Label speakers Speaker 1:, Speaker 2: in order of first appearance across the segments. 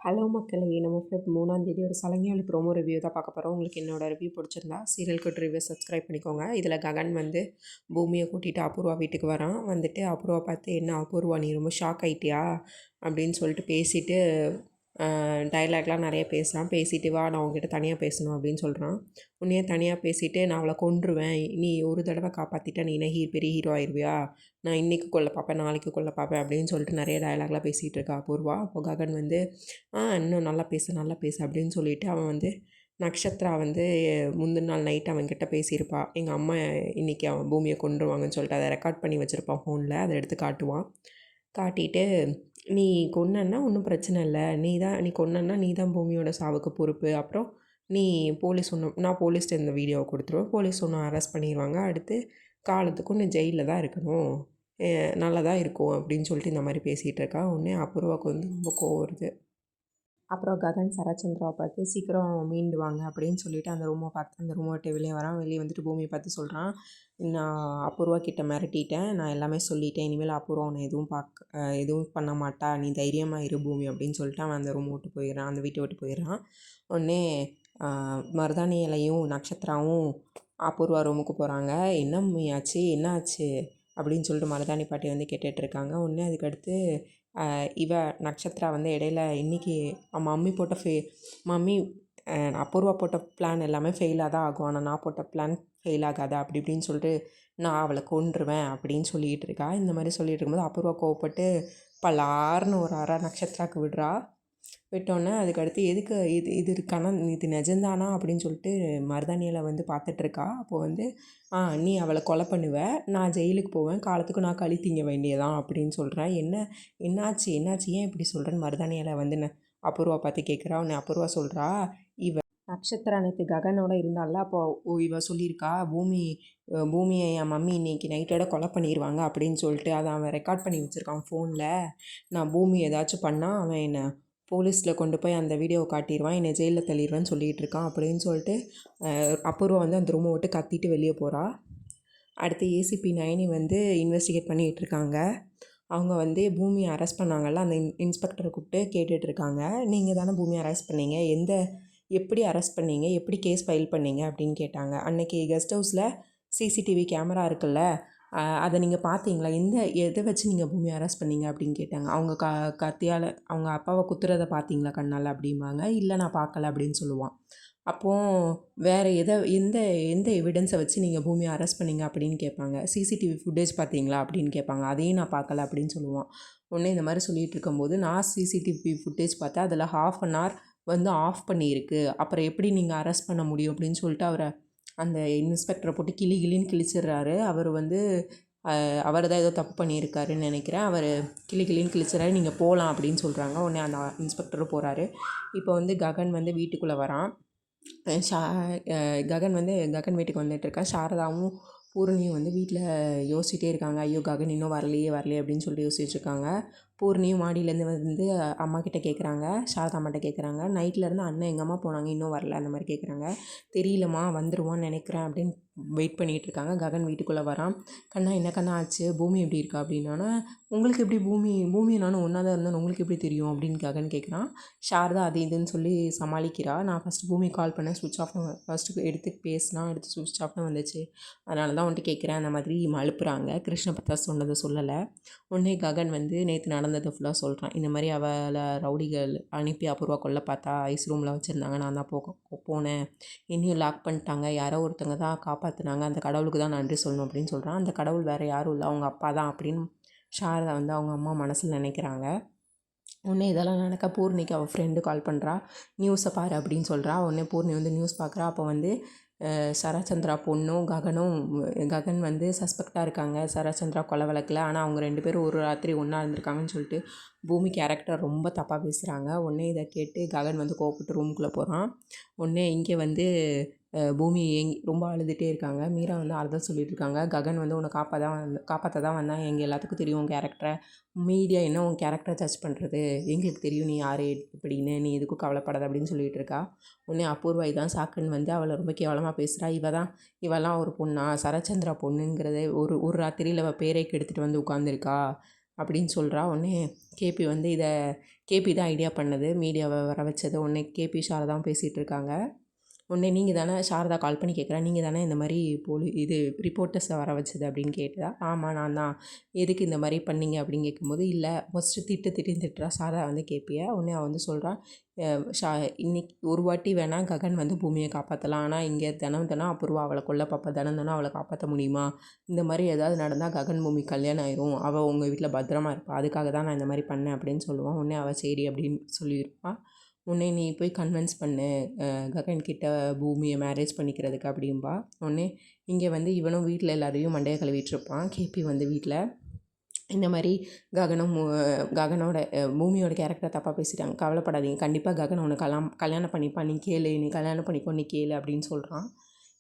Speaker 1: Hello மக்களே! நம்ம Feb 3ஆம் தேதியோட சலங்கையொலி ப்ரோமோ ரிவ்யூ தான் பார்க்க போகிறோம். உங்களுக்கு என்னோட ரிவ்யூ பிடிச்சிருந்தா சீரியல் குட் ரிவ்யூ சப்ஸ்கிரைப் பண்ணிக்கோங்க. இதில் ககன் வந்து பூமியை கூட்டிகிட்டு அபூர்வா வீட்டுக்கு வரான். வந்துட்டு அபூர்வா பார்த்து, "என்ன அபூர்வா, நீ ரொம்ப ஷாக் ஆகிட்டியா?" அப்படின்னு சொல்லிட்டு பேசிட்டு டைலாக்லாம் நிறைய பேசுகிறான். பேசிட்டு, "வா, நான் உங்ககிட்ட தனியாக பேசணும்" அப்படின்னு சொல்கிறான். உன்னையே தனியாக பேசிவிட்டு, "நான் அவளை கொன்றுவேன், நீ ஒரு தடவை காப்பாற்றிட்டா நீ என்ன பெரிய ஹீரோ ஆயிடுவியா? நான் இன்றைக்கி கொல்ல பார்ப்பேன், நாளைக்கு கொல்ல பார்ப்பேன்" அப்படின்னு சொல்லிட்டு நிறைய டைலாக்லாம் பேசிகிட்டு இருக்கா அபூர்வா. அப்போ ககன் வந்து, இன்னும் நல்லா பேசு நல்லா பேசு" அப்படின்னு சொல்லிவிட்டு அவன் வந்து நக்ஷத்ரா வந்து முந்தின நாள் நைட் அவன்கிட்ட பேசியிருப்பா. எங்கள் அம்மா இன்றைக்கி அவன் பூமியை கொன்றுவாங்கன்னு சொல்லிட்டு அதை ரெக்கார்ட் பண்ணி வச்சுருப்பான் ஃபோனில். அதை எடுத்து காட்டுவான். காட்டிட்டு, "நீ கொன்னன்னா ஒன்றும் பிரச்சனை இல்லை, நீ கொன்னன்னா நீ தான் பூமியோட சாவுக்கு பொறுப்பு. அப்புறம் நீ போலீஸ் நான் போலீஸ்கிட்ட இந்த வீடியோவை கொடுத்துருவேன். போலீஸ் ஒன்று அரெஸ்ட் பண்ணிடுவாங்க. அடுத்து காலத்துக்கும் நீ ஜெயிலில் தான் இருக்கணும். நல்லதாக இருக்கும்" அப்படின்னு சொல்லிட்டு இந்த மாதிரி பேசிகிட்டு இருக்கா. உடனே அபூர்வாவுக்கு வந்து ரொம்ப கோவம் வருது. அப்புறம் ககன் சரச்சந்திராவை பார்த்து, "சீக்கிரம் மீண்டு வாங்க" அப்படின்னு சொல்லிவிட்டு அந்த ரூமை விட்டு வெளியே வரான். வெளியே வந்துட்டு பூமியை பார்த்து சொல்கிறான், "நான் அபூர்வா கிட்ட மிரட்டிட்டேன், நான் எல்லாமே சொல்லிட்டேன். இனிமேல் அபூர்வா உன்னை எதுவும் பண்ண மாட்டா, நீ தைரியமாக இரு பூமி" அப்படின்னு சொல்லிட்டு அவன் அந்த வீட்டை விட்டு போயிடுறான். உடனே மருதாணி இலையும் நக்ஷத்ராவும் அபூர்வா ரூமுக்கு போகிறாங்க. "என்ன ஆச்சு, என்ன ஆச்சு?" அப்படின்னு சொல்லிட்டு மருதாணி பாட்டி வந்து கேட்டுட்ருக்காங்க. உடனே அதுக்கடுத்து இவ நக்ஷத்ரா வந்து இடையில, "இன்றைக்கி மம்மி அபூர்வா போட்ட பிளான் எல்லாமே ஃபெயிலாக தான் ஆகும், ஆனால் நான் போட்ட பிளான் ஃபெயில் ஆகாதா" அப்படி இப்படின்னு சொல்லிட்டு, "நான் அவளை கொன்றுவேன்" அப்படின்னு சொல்லிகிட்டு இருக்கா. இந்த மாதிரி சொல்லிகிட்டு இருக்கும்போது அபூர்வா கோவப்பட்டு பலார்னு ஒரு அரை நக்ஷத்ராவுக்கு விடுறா. விட்டோன்னே அதுக்கடுத்து, "எதுக்கு இது நிஜந்தானா" அப்படின்னு சொல்லிட்டு மருதாணியில் வந்து பார்த்துட்ருக்கா. அப்போது வந்து, "நீ அவளை கொலை பண்ணுவ, நான் ஜெயிலுக்கு போவேன், காலத்துக்கு நான் களி திங்க வேண்டியதான்" அப்படின்னு சொல்கிறேன். என்னாச்சு ஏன் இப்படி சொல்கிறேன்னு மருதாணியில் வந்து அபூர்வா பார்த்து கேட்குறா. உடனே அபூர்வா சொல்கிறா, நக்ஷத்ரா நேற்று ககனோட இருந்தால, அப்போ இவ சொல்லியிருக்கா, பூமியை என் மம்மி இன்னைக்கு நைட்டோட கொலை பண்ணிடுவாங்க" அப்படின்னு சொல்லிட்டு. அதை அவன் ரெக்கார்ட் பண்ணி வச்சுருக்கான் ஃபோனில். நான் பூமி ஏதாச்சும் பண்ணால் அவன் என்னை போலீஸில் கொண்டு போய் அந்த வீடியோவை காட்டிடுவான், என்னை ஜெயிலில் தள்ளிடுவேன்னு சொல்லிகிட்டு இருக்கான் அப்படின்னு சொல்லிட்டு அபூர்வா வந்து அந்த ரூமை விட்டு கத்திட்டு வெளியே போகிறா. அடுத்து ஏசிபி நயனி வந்து இன்வெஸ்டிகேட் பண்ணிகிட்டு இருக்காங்க. அவங்க வந்து பூமியை அரெஸ்ட் பண்ணாங்கல்ல, அந்த இன்ஸ்பெக்டரை கூப்பிட்டு கேட்டுட்ருக்காங்க. "நீங்கள் தானே பூமியை அரெஸ்ட் பண்ணீங்க, எப்படி அரெஸ்ட் பண்ணீங்க, எப்படி கேஸ் ஃபைல் பண்ணீங்க" அப்படின்னு கேட்டாங்க. "அன்னைக்கு கெஸ்ட் ஹவுஸில் சிசிடிவி கேமரா இருக்குல்ல, அதை நீங்கள் பார்த்தீங்களா, எதை வச்சு நீங்கள் பூமியை அரெஸ்ட் பண்ணீங்க" அப்படின்னு கேட்டாங்க. அவங்க கத்தியால் அவங்க அப்பாவை குத்துறதை பார்த்தீங்களா கண்ணால் அப்படிம்பாங்க. "இல்லை, நான் பார்க்கல" அப்படின்னு சொல்லுவான். அப்போது வேறு எந்த எந்த எவிடன்ஸை வச்சு நீங்கள் பூமியை அரெஸ்ட் பண்ணீங்க அப்படின்னு கேட்பாங்க. "சிசிடிவி ஃபுட்டேஜ் பார்த்தீங்களா" அப்படின்னு கேட்பாங்க. "அதையும் நான் பார்க்கல" அப்படின்னு சொல்லுவான். உடனே இந்த மாதிரி சொல்லிகிட்டு இருக்கும்போது, "நான் சிசிடிவி ஃபுட்டேஜ் பார்த்தேன், அதில் 1/2 hour வந்து ஆஃப் பண்ணியிருக்கு, அப்புறம் எப்படி நீங்கள் அரெஸ்ட் பண்ண முடியும்" அப்படின்னு சொல்லிட்டு அந்த இன்ஸ்பெக்டரை போட்டு கிளின்னு கிழிச்சிடுறாரு. அவர் தான் ஏதோ தப்பு பண்ணியிருக்காருன்னு நினைக்கிறேன். அவர் கிளின்னு கிழிச்சிடுறாரு. "நீங்கள் போகலாம்" அப்படின்னு சொல்கிறாங்க. உடனே அந்த இன்ஸ்பெக்டரும் போகிறாரு. இப்போ வந்து ககன் வந்து வீட்டுக்குள்ளே வரான். ககன் வீட்டுக்கு வந்துட்டுருக்கான். சாரதாவும் பூரணியும் வந்து வீட்டில் யோசிச்சிட்டே இருக்காங்க. "ஐயோ, ககன் இன்னும் வரலையே அப்படின்னு சொல்லிட்டு யோசிச்சுட்ருக்காங்க. பூரணியும் மாடியிலேருந்து வந்து அம்மா கிட்டே கேட்குறாங்க, சாரதா அம்மாட்ட கேட்குறாங்க, "நைட்லேருந்து அண்ணன் எங்கம்மா போனாங்க, இன்னும் வரல" அந்த மாதிரி கேட்குறாங்க. "தெரியலம்மா, வந்துடுவான்னு நினைக்கிறேன்" அப்படின்னு வெயிட் பண்ணிகிட்ருக்காங்க. ககன் வீட்டுக்குள்ளே வரான். "கண்ணா, என்ன கண்ணா ஆச்சு, பூமி எப்படி இருக்கா" அப்படின்னோன்னா, "உங்களுக்கு எப்படி பூமியை நானும் ஒன்றா தான் இருந்தோன்னு உங்களுக்கு எப்படி தெரியும்" அப்படின்னு ககன் கேட்குறான். சாரதா அது இதுன்னு சொல்லி சமாளிக்கிறா. "நான் ஃபஸ்ட்டு பூமி கால் பண்ணேன், ஸ்விட்ச் ஆஃப்னு ஃபஸ்ட்டு எடுத்து ஸ்விட்ச் ஆஃப்னு வந்துச்சு, அதனால தான் வந்துட்டு கேட்குறேன்" அந்த மாதிரி மழுப்புறாங்க. கிருஷ்ணபிரசாத் சொன்னதை சொல்லலை. உடனே ககன் வந்து நேற்று நடந்ததை ஃபுல்லாக சொல்கிறான். இந்த மாதிரி அவளை ரவுடிகள் அனுப்பி அபூர்வா கொல்ல பார்த்தா, ஐஸ் ரூமில் வச்சுருந்தாங்க, நான் தான் போனேன், என்னையும் லாக் பண்ணிட்டாங்க, யாரோ ஒருத்தங்க தான் காப்பாற்றினாங்க, அந்த கடவுளுக்கு தான் நன்றி சொல்லணும் அப்படின்னு சொல்கிறான். அந்த கடவுள் வேறு யாரும் இல்லை, அவங்க அப்பா தான் அப்படின்னு சாரதா வந்து அவங்க அம்மா மனசில் நினைக்கிறாங்க. உடனே இதெல்லாம் நடக்க பூர்ணிக்கு அவள் ஃப்ரெண்டு கால் பண்ணுறா. "நியூஸை பாரு" அப்படின்னு சொல்கிறா. உடனே பூர்ணி வந்து நியூஸ் பார்க்குறா. அப்போ வந்து சரச்சந்திரா பொண்ணும் ககன் வந்து சஸ்பெக்டாக இருக்காங்க சரச்சந்திரா கொலை வழக்கில். ஆனால் அவங்க 2 பேரும் ஒரு ராத்திரி ஒன்றா இருந்திருக்காங்கன்னு சொல்லிட்டு பூமி கேரக்டர் ரொம்ப தப்பாக பேசுகிறாங்க. உடனே இதை கேட்டு ககன் வந்து கோவப்பட்டு ரூமுக்குள்ளே போகிறான். உடனே இங்கே வந்து பூமி ரொம்ப அழுதுகிட்டே இருக்காங்க. மீரா வந்து ஆறுதல் சொல்லிட்டு இருக்காங்க. "ககன் வந்து உன்னை காப்பாற்ற தான் வந்தான், எங்கள் எல்லாத்துக்கும் தெரியும் உன் கேரக்டரை, மீடியா என்ன உன் கேரக்டரை ஜட்ஜ் பண்ணுறது, எங்களுக்கு தெரியும் நீ யார் எப்படின்னு, நீ எதுக்கும் கவலைப்படாத" அப்படின்னு சொல்லிகிட்டு இருக்கா. உடனே அபூர்வா இதான் சாக்குன்னு வந்து அவளை ரொம்ப கேவலமாக பேசுகிறா. இவெல்லாம் ஒரு பொண்ணா, சரச்சந்திரா பொண்ணுங்கிறதே ஒரு ராத்திரியில் அவள் பேரே கெடுத்துட்டு வந்து உட்காந்துருக்கா அப்படின்னு சொல்கிறா. உடனே கேபி வந்து கேபி தான் ஐடியா பண்ணது, மீடியாவை வர வச்சது. உடனே கேபி சாரதாவும் பேசிகிட்டு இருக்காங்க. உடனே நீங்கள் தானே சாரதா கால் பண்ணி கேட்குறா, நீங்கள் தானே இந்த மாதிரி ரிப்போர்ட்டர்ஸை வர வச்சது அப்படின்னு கேட்டதா. ஆமாம் நான் தான். எதுக்கு இந்த மாதிரி பண்ணீங்க அப்படின்னு கேட்கும்போது, இல்லை ஃபஸ்ட்டு திட்டின்னு திட்டுறா சாரதா வந்து கேட்பிய. உடனே அவள் வந்து சொல்கிறான், இன்னைக்கு ஒரு வாட்டி வேணால் ககன் வந்து பூமியை காப்பாற்றலாம், ஆனால் இங்கே தினம் தினம் அபூர்வா அவளை கொல்ல பாப்பா, தினம் தினம் அவளை காப்பாற்ற முடியுமா? இந்த மாதிரி ஏதாவது நடந்தால் ககன் பூமி கல்யாணம் ஆயிரும், அவள் உங்கள் வீட்டில் பத்திரமா இருப்பா, அதுக்காக தான் நான் இந்த மாதிரி பண்ணேன் அப்படின்னு சொல்லுவான். உடனே அவள் சரி அப்படின்னு சொல்லியிருப்பாள். உடனே நீ போய் கன்வின்ஸ் பண்ணு ககன் கிட்ட பூமியை மேரேஜ் பண்ணிக்கிறதுக்கு அப்படின்பா. உடனே இங்கே வந்து இவனும் வீட்டில் எல்லாரையும் மண்டையை கழுவிட்டுருப்பான். கேபி வந்து வீட்டில் இந்த மாதிரி ககனோட பூமியோட கேரக்டரை தப்பாக பேசிட்டாங்க, கவலைப்படாதீங்க, கண்டிப்பாக ககன் உன்னை கல்யாணம் பண்ணிப்பான், நீ கேளு, நீ கல்யாணம் பண்ணிக்கோ, நீ கேளு அப்படின்னு சொல்கிறான்.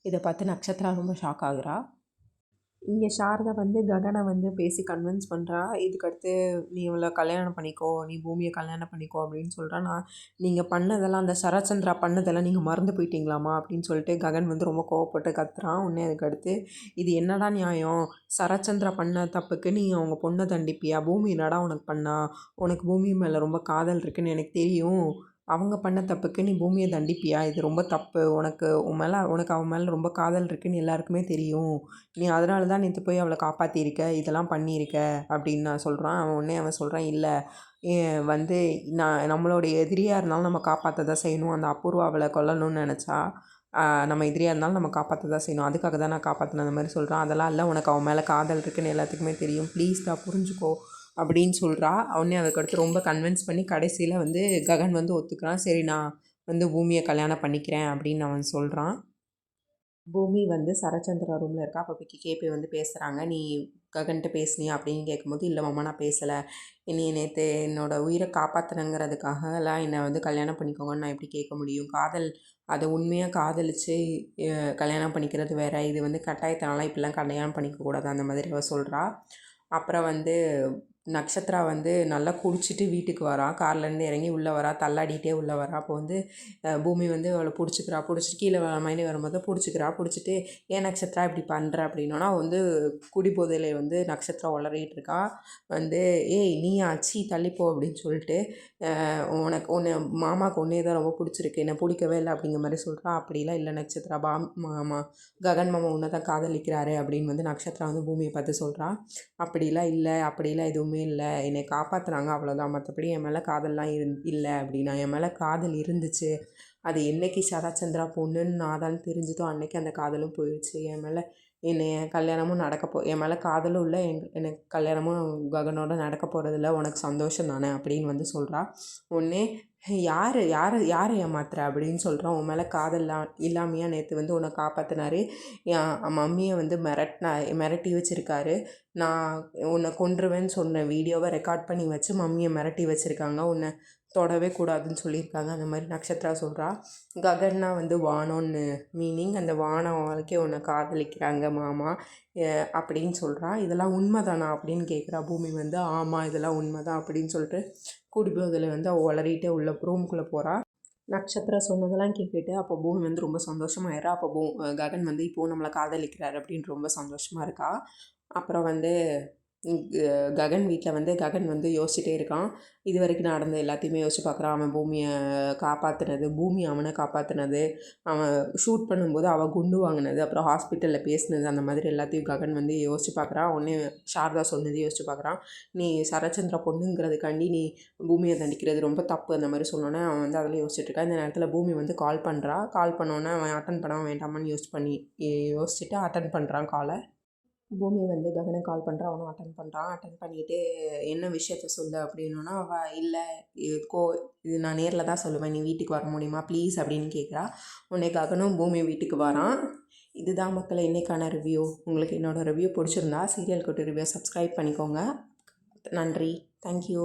Speaker 1: இதை பார்த்து நக்ஷத்ரா ரொம்ப ஷாக் ஆகுறா. இங்கே சாரதா வந்து ககனை வந்து பேசி கன்வின்ஸ் பண்ணுறா. இதுக்கடுத்து நீ இவளை கல்யாணம் பண்ணிக்கோ, நீ பூமியை கல்யாணம் பண்ணிக்கோ அப்படின்னு சொல்கிறா. நீங்கள் பண்ணதெல்லாம், அந்த சரச்சந்திரா பண்ணதெல்லாம் நீங்கள் மறந்து போயிட்டீங்களாமா அப்படின்னு சொல்லிட்டு ககன் வந்து ரொம்ப கோவப்பட்டு கத்துறான். உடனே அதுக்கடுத்து இது என்னடா நியாயம், சரச்சந்திரா பண்ண தப்புக்கு நீ அவங்க பொண்ணை தண்டிப்பியா, பூமி என்னடா உனக்கு பண்ணா, உனக்கு பூமி மேலே ரொம்ப காதல் இருக்குன்னு எனக்கு தெரியும், அவங்க பண்ண தப்புக்கு நீ பூமியை தண்டிப்பியா, இது ரொம்ப தப்பு, உனக்கு அவன் மேலே ரொம்ப காதல் இருக்குன்னு எல்லாருக்குமே தெரியும், நீ அதனால தான் நேற்று போய் அவளை காப்பாற்றிருக்க, இதெல்லாம் பண்ணியிருக்க அப்படின்னு நான் சொல்கிறான். அவன் சொல்கிறான், இல்லை வந்து நம்மளுடைய எதிரியாக இருந்தாலும் நம்ம காப்பாற்ற தான் செய்யணும், அந்த அபூர்வா அவளை கொல்லணும்னு நினச்சா நம்ம எதிரியாக இருந்தாலும் நம்ம காப்பாற்ற தான் செய்யணும், அதுக்காக தான் நான் காப்பாற்றின அந்த மாதிரி சொல்கிறான். அதெல்லாம் இல்லை, உனக்கு அவன் மேலே காதல் இருக்குன்னு எல்லாத்துக்குமே தெரியும், ப்ளீஸ் தான் புரிஞ்சுக்கோ அப்படின்னு சொல்கிறா. அவனே அதுக்கடுத்து ரொம்ப கன்வின்ஸ் பண்ணி கடைசியில் வந்து ககன் வந்து ஒத்துக்கிறான். சரி நான் வந்து பூமியை கல்யாணம் பண்ணிக்கிறேன் அப்படின்னு அவன் சொல்கிறான். பூமி வந்து சரச்சந்திரா ரூமில் இருக்கா. அப்போ கேபி வந்து பேசுகிறாங்க. நீ ககன்கிட்ட பேசுனியா அப்படின்னு கேட்கும்போது, இல்லை மாமா நான் பேசலை, நீ நேற்று என்னோடய உயிரை காப்பாற்றினங்கிறதுக்காகலாம் என்னை வந்து கல்யாணம் பண்ணிக்கோங்கன்னு நான் எப்படி கேட்க முடியும், காதல் அதை உண்மையாக காதலித்து கல்யாணம் பண்ணிக்கிறது வேறு, இது வந்து கட்டாயத்தினாலாம் இப்படிலாம் கல்யாணம் பண்ணிக்கக்கூடாது அந்த மாதிரி அவள் சொல்கிறா. அப்புறம் வந்து நக்ஷத்ரா வந்து நல்லா குடிச்சிட்டு வீட்டுக்கு வரான், கார்லேருந்து இறங்கி உள்ளே வரா, தள்ளாடிட்டே உள்ளே வரா. அப்போ வந்து பூமி வந்து அவளை பிடிச்சிட்டு கீழே மயங்கி வரும்போது பிடிச்சிட்டு ஏன் நக்ஷத்ரா இப்படி பண்ணுற அப்படின்னா, அவள் வந்து குடிபோதையில் வந்து நக்ஷத்ரா உளறிட்டு இருக்கா. வந்து ஏய் நீ ஆச்சி தள்ளிப்போ அப்படின்னு சொல்லிட்டு, உன்னை மாமாவுக்கு ஒன்றே தான் ரொம்ப பிடிச்சிருக்கு, என்னை பிடிக்கவே இல்லை அப்படிங்கிற மாதிரி சொல்கிறா. அப்படிலாம் இல்லை நக்ஷத்ரா, மாமா ககன் மாமா உன்னை தான் காதலிக்கிறாரு அப்படின்னு வந்து நக்ஷத்ரா வந்து பூமியை பார்த்து சொல்கிறா. அப்படிலாம் எதுவுமே இல்லை, என்னை காப்பாற்றுனாங்க அவ்வளோதான், மற்றபடி என் மேலே காதல்லாம் இல்லை அப்படின்னா, என் மேலே காதல் இருந்துச்சு, அது என்றைக்கு சரச்சந்திரா பொண்ணுன்னு நான் தான் தெரிஞ்சுதோ அன்றைக்கி அந்த காதலும் போயிடுச்சு, என் மேலே கல்யாணமும் என் மேலே காதலும் இல்லை, எனக்கு கல்யாணமும் ககனோட நடக்க போகிறதில்ல, உனக்கு சந்தோஷம் தானே அப்படின்னு வந்து சொல்கிறா. ஒன்றே யாரை ஏமாத்துற அப்படின்னு சொல்கிறான். உன் மேலே காதல்லாம் இல்லாமையா நேற்று வந்து உன்னை காப்பாற்றினாரு, என் மம்மியை வந்து மிரட்டி வச்சுருக்காரு, நான் உன்னை கொன்றுவேன்னு சொன்ன வீடியோவை ரெக்கார்ட் பண்ணி வச்சு மம்மியை மிரட்டி வச்சுருக்காங்க, உன்னை தொடவே கூடாதுன்னு சொல்லியிருக்காங்க அந்த மாதிரி நக்ஷத்ரா சொல்கிறா. ககன்னா வந்து வானோன்னு மீனிங், அந்த வானம் வாழ்க்கை உன்னை காதலிக்கிறாங்க மாமா அப்படின்னு சொல்கிறா. இதெல்லாம் உண்மைதானா அப்படின்னு கேட்குறா பூமி வந்து. ஆமாம் இதெல்லாம் உண்மை தான் அப்படின்னு சொல்லிட்டு குடிபோதையில் வந்து அவள் உளறிட்டே உள்ள ரூம்குள்ளே போகிறா. நக்ஷத்ரா சொன்னதெல்லாம் கேட்டுட்டு அப்போ பூமி வந்து ரொம்ப சந்தோஷமாயிடுறா. அப்போ ககன் வந்து இப்போது நம்மளை காதலிக்கிறார் அப்படின்னு ரொம்ப சந்தோஷமாக இருக்கா. அப்புறம் வந்து ககன் வீட்டில் வந்து ககன் வந்து யோசிச்சுட்டே இருக்கான். இது வரைக்கும் நடந்த எல்லாத்தையுமே யோசிச்சு பார்க்குறான். அவன் பூமியை காப்பாற்றினது, பூமி அவனை காப்பாற்றினது, அவன் ஷூட் பண்ணும்போது அவள் குண்டு வாங்கினது, அப்புறம் ஹாஸ்பிட்டலில் பேசினது, அந்த மாதிரி எல்லாத்தையும் ககன் வந்து யோசிச்சு பார்க்குறான். உடனே சாரதா சொன்னது யோசிச்சு பார்க்குறான். நீ சரச்சந்திரா பொண்ணுங்கிறதுக்காண்டி நீ பூமியை தண்டிக்கிறது ரொம்ப தப்பு அந்த மாதிரி சொன்னோன்னே அவன் வந்து அதில் யோசிச்சுட்டு இருக்கான். இந்த நேரத்தில் பூமி வந்து கால் பண்ணுறா. கால் பண்ணோன்னே அவன் அட்டன் பண்ண வேண்டாமான்னு யோசிச்சுட்டு அட்டன் பண்ணுறான் காலை. பூமி வந்து ககனை கால் பண்ணுறான். அவனும் அட்டன் பண்ணிவிட்டு என்ன விஷயத்த சொல்லு அப்படின்னோன்னா, அவள் இல்லை இது நான் நேரில் தான் சொல்லுவேன், நீ வீட்டுக்கு வர முடியுமா ப்ளீஸ் அப்படின்னு கேட்குறா. உடனே ககனும் பூமி வீட்டுக்கு வரான். இதுதான் மக்களை இன்றைக்கான ரிவ்யூ. உங்களுக்கு என்னோடய ரிவ்யூ பிடிச்சிருந்தா சீரியல் கோட்டு ரிவ்யூ சப்ஸ்கிரைப் பண்ணிக்கோங்க. நன்றி, தேங்க்யூ.